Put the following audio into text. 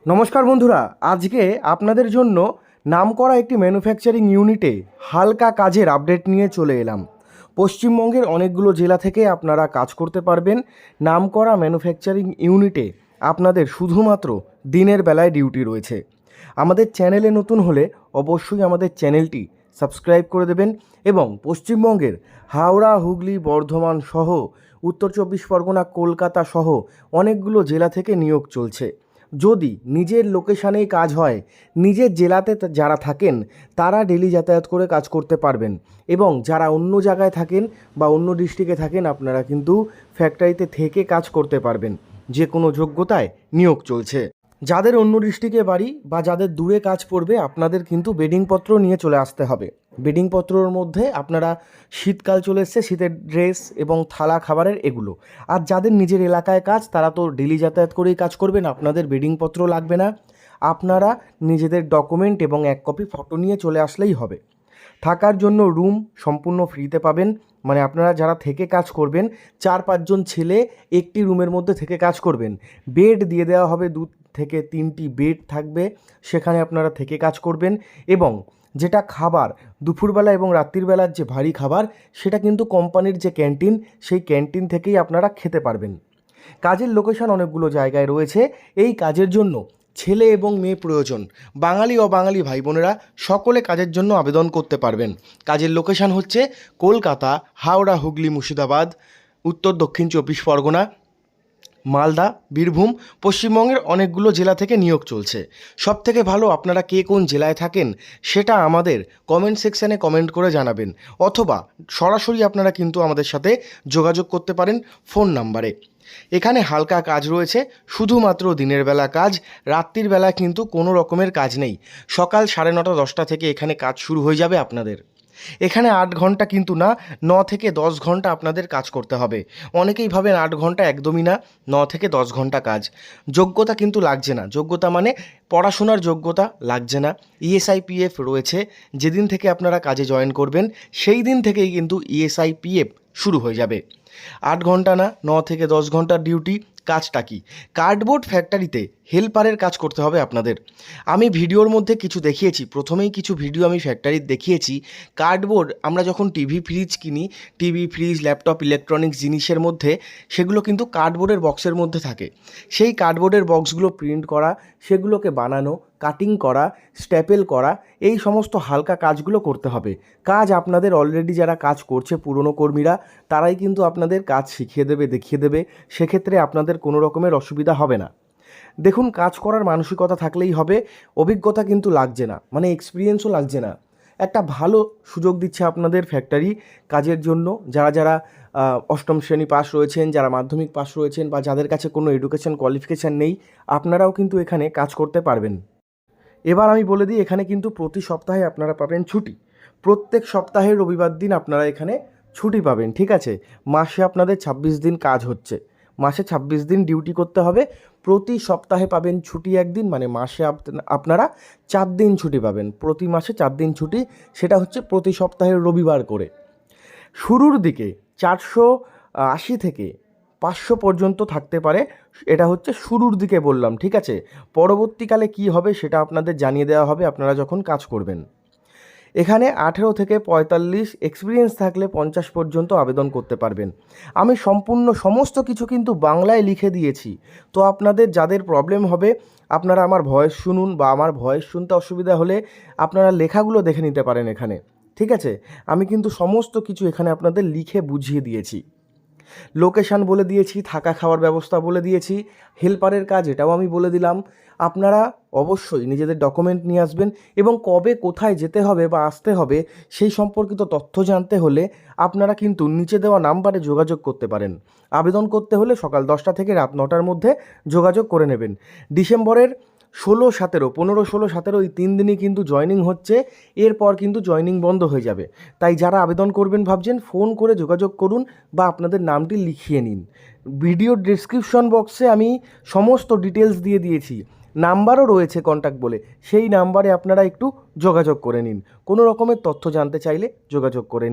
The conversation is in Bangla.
নমস্কার বন্ধুরা, আজকে আপনাদের জন্য নামকরা একটি ম্যানুফ্যাকচারিং ইউনিটে হালকা কাজের আপডেট নিয়ে চলে এলাম। পশ্চিমবঙ্গের অনেকগুলো জেলা থেকে আপনারা কাজ করতে পারবেন। নামকরা ম্যানুফ্যাকচারিং ইউনিটে আপনাদের শুধুমাত্র দিনের বেলায় ডিউটি রয়েছে। আমাদের চ্যানেলে নতুন হলে অবশ্যই আমাদের চ্যানেলটি সাবস্ক্রাইব করে দেবেন এবং পশ্চিমবঙ্গের হাওড়া, হুগলি, বর্ধমান সহ উত্তর চব্বিশ পরগনা, কলকাতা সহ অনেকগুলো জেলা থেকে নিয়োগ চলছে। যদি নিজের লোকেশানেই কাজ হয়, নিজের জেলাতে যারা থাকেন তারা ডেলি যাতায়াত করে কাজ করতে পারবেন এবং যারা অন্য জায়গায় থাকেন বা অন্য ডিস্ট্রিক্টে থাকেন আপনারা কিন্তু ফ্যাক্টরিতে থেকে কাজ করতে পারবেন। যে কোনো যোগ্যতায় নিয়োগ চলছে। যাদের অন্য ডিস্ট্রিক্টে বাড়ি বা যাদের দূরে কাজ পড়বে আপনাদের কিন্তু বেডিংপত্র নিয়ে চলে আসতে হবে। বেডিংপত্রর মধ্যে আপনারা শীতকাল চলে এসছে, শীতের ড্রেস এবং থালা খাবারের এগুলো। আর যাদের নিজের এলাকায় কাজ তারা তো ডেলি যাতায়াত করেই কাজ করবেন, আপনাদের বেডিংপত্র লাগবে না। আপনারা নিজেদের ডকুমেন্ট এবং এক কপি ফটো নিয়ে চলে আসলেই হবে। থাকার জন্য রুম সম্পূর্ণ ফ্রিতে পাবেন। মানে আপনারা যারা থেকে কাজ করবেন 4-5 জন ছেলে একটি রুমের মধ্যে থেকে কাজ করবেন। বেড দিয়ে দেওয়া হবে, 2 থেকে 3টি বেড থাকবে, সেখানে আপনারা থেকে কাজ করবেন। এবং যেটা খাবার দুপুরবেলা এবং রাত্রিবেলার যে ভারী খাবার সেটা কিন্তু কোম্পানির যে ক্যান্টিন সেই ক্যান্টিন থেকেই আপনারা খেতে পারবেন। কাজের লোকেশন অনেকগুলো জায়গায় রয়েছে। এই কাজের জন্য ছেলে এবং মেয়ে প্রয়োজন। বাঙালি অবাঙালি ভাই বোনেরা সকলে কাজের জন্য আবেদন করতে পারবেন। কাজের লোকেশন হচ্ছে কলকাতা, হাওড়া, হুগলি, মুর্শিদাবাদ, উত্তর দক্ষিণ চব্বিশ পরগনা, মালদা, বীরভূম, পশ্চিমবঙ্গের অনেকগুলো জেলা থেকে নিয়োগ চলছে। সবথেকে ভালো আপনারা কে কোন জেলায় থাকেন সেটা আমাদের কমেন্ট সেকশানে কমেন্ট করে জানাবেন, অথবা সরাসরি আপনারা কিন্তু আমাদের সাথে যোগাযোগ করতে পারেন ফোন নাম্বারে। এখানে হালকা কাজ রয়েছে, শুধুমাত্র দিনের বেলা কাজ, রাত্রির বেলা কিন্তু কোনো রকমের কাজ নেই। সকাল 9:30-10টা থেকে এখানে কাজ শুরু হয়ে যাবে আপনাদের। এখানে 8 ঘন্টা কিন্তু না, 9 থেকে 10 ঘন্টা আপনাদের কাজ করতে হবে। অনেকেই ভাবেন 8 ঘন্টা, একদমই না, 9 থেকে 10 ঘন্টা কাজ। যোগ্যতা কিন্তু লাগছে না, যোগ্যতা মানে পড়াশোনার যোগ্যতা লাগছে না। ইএসআইপিএফ রয়েছে, যেদিন থেকে আপনারা কাজে জয়েন করবেন সেই দিন থেকেই কিন্তু ইএসআইপিএফ শুরু হয়ে যাবে। 8 ঘন্টা না, 9 থেকে 10 ঘন্টার ডিউটি। কাজটা কি? কার্ডবোর্ড ফ্যাক্টরিতে হেল্পারের কাজ করতে হবে আপনাদের। আমি ভিডিওর মধ্যে কিছু দেখিয়েছি, প্রথমেই কিছু ভিডিও আমি ফ্যাক্টরির দেখিয়েছি। কার্ডবোর্ড আমরা যখন টিভি ফ্রিজ কিনি, টিভি ফ্রিজ ল্যাপটপ ইলেকট্রনিক্স জিনিসের মধ্যে সেগুলো কিন্তু কার্ডবোর্ডের বক্সের মধ্যে থাকে। সেই কার্ডবোর্ডের বক্সগুলো প্রিন্ট করা, সেগুলোকে বানানো, কাটিং করা, স্ট্যাপেল করা, এই সমস্ত হালকা কাজগুলো করতে হবে। কাজ আপনাদের অলরেডি যারা কাজ করছে পুরনো কর্মীরা তারাই কিন্তু আপনাদের কাজ শিখিয়ে দেবে, দেখিয়ে দেবে। সেক্ষেত্রে আপনাদের কোনো রকমের অসুবিধা হবে না। দেখুন, কাজ করার মানসিকতা থাকলেই হবে। অভিজ্ঞতা কিন্তু লাগছে না, মানে এক্সপিরিয়েন্সও লাগছে না। একটা ভালো সুযোগ দিচ্ছে আপনাদের ফ্যাক্টরি কাজের জন্য। যারা যারা অষ্টম শ্রেণী পাস রয়েছেন, যারা মাধ্যমিক পাস রয়েছেন বা যাদের কাছে কোনো এডুকেশন কোয়ালিফিকেশান নেই, আপনারাও কিন্তু এখানে কাজ করতে পারবেন। এবার আমি বলে দিই, এখানে কিন্তু প্রতি সপ্তাহে আপনারা পাবেন ছুটি। প্রত্যেক সপ্তাহের রবিবার দিন আপনারা এখানে ছুটি পাবেন, ঠিক আছে? মাসে আপনাদের 26 দিন কাজ হচ্ছে, মাসে 26 দিন ডিউটি করতে হবে। প্রতি সপ্তাহে পাবেন ছুটি একদিন, মানে মাসে আপনারা 4 দিন ছুটি পাবেন। প্রতি মাসে 4 দিন ছুটি, সেটা হচ্ছে প্রতি সপ্তাহের রবিবার করে। শুরুর দিকে 480 থেকে 500 পর্যন্ত থাকতে পারে, এটা হচ্ছে শুরুর দিকে বললাম, ঠিক আছে? পরবর্তীকালে কি হবে সেটা আপনাদের জানিয়ে দেওয়া হবে আপনারা যখন কাজ করবেন। এখানে 18 থেকে 45, এক্সপিরিয়েন্স থাকলে 50 পর্যন্ত আবেদন করতে পারবেন। আমি সম্পূর্ণ সমস্ত কিছু কিন্তু বাংলায় লিখে দিয়েছি, তো আপনাদের যাদের প্রবলেম হবে আপনারা আমার ভয়েস শুনুন, বা আমার ভয়েস শুনতে অসুবিধা হলে আপনারা লেখাগুলো দেখে নিতে পারেন এখানে, ঠিক আছে? আমি কিন্তু সমস্ত কিছু এখানে আপনাদের লিখে বুঝিয়ে দিয়েছি। লোকেশান বলে দিয়েছি, থাকা খাওয়ার ব্যবস্থা বলে দিয়েছি, হেল্পারের কাজ এটাও আমি বলে দিলাম। আপনারা অবশ্যই নিজেদের ডকুমেন্ট নিয়ে আসবেন এবং কবে কোথায় যেতে হবে বা আসতে হবে সেই সম্পর্কিত তথ্য জানতে হলে আপনারা কিন্তু নিচে দেওয়া নাম্বারে যোগাযোগ করতে পারেন। আবেদন করতে হলে সকাল 10টা থেকে রাত 9টার মধ্যে যোগাযোগ করে নেবেন। ডিসেম্বরের 16, 17, 15, 16, 17 এই 3 দিনই কিন্তু জয়েনিং হচ্ছে। এরপর কিন্তু জয়েনিং বন্ধ হয়ে যাবে। তাই যারা আবেদন করবেন ভাবছেন, ফোন করে যোগাযোগ করুন বা আপনাদের নামটি লিখিয়ে নিন। ভিডিও ডেসক্রিপশন বক্সে আমি সমস্ত ডিটেলস দিয়ে দিয়েছি, নাম্বারও রয়েছে কন্ট্যাক্ট বলে, সেই নাম্বারে আপনারা একটু যোগাযোগ করে নিন। কোনো রকমের তথ্য জানতে চাইলে যোগাযোগ করে নিন।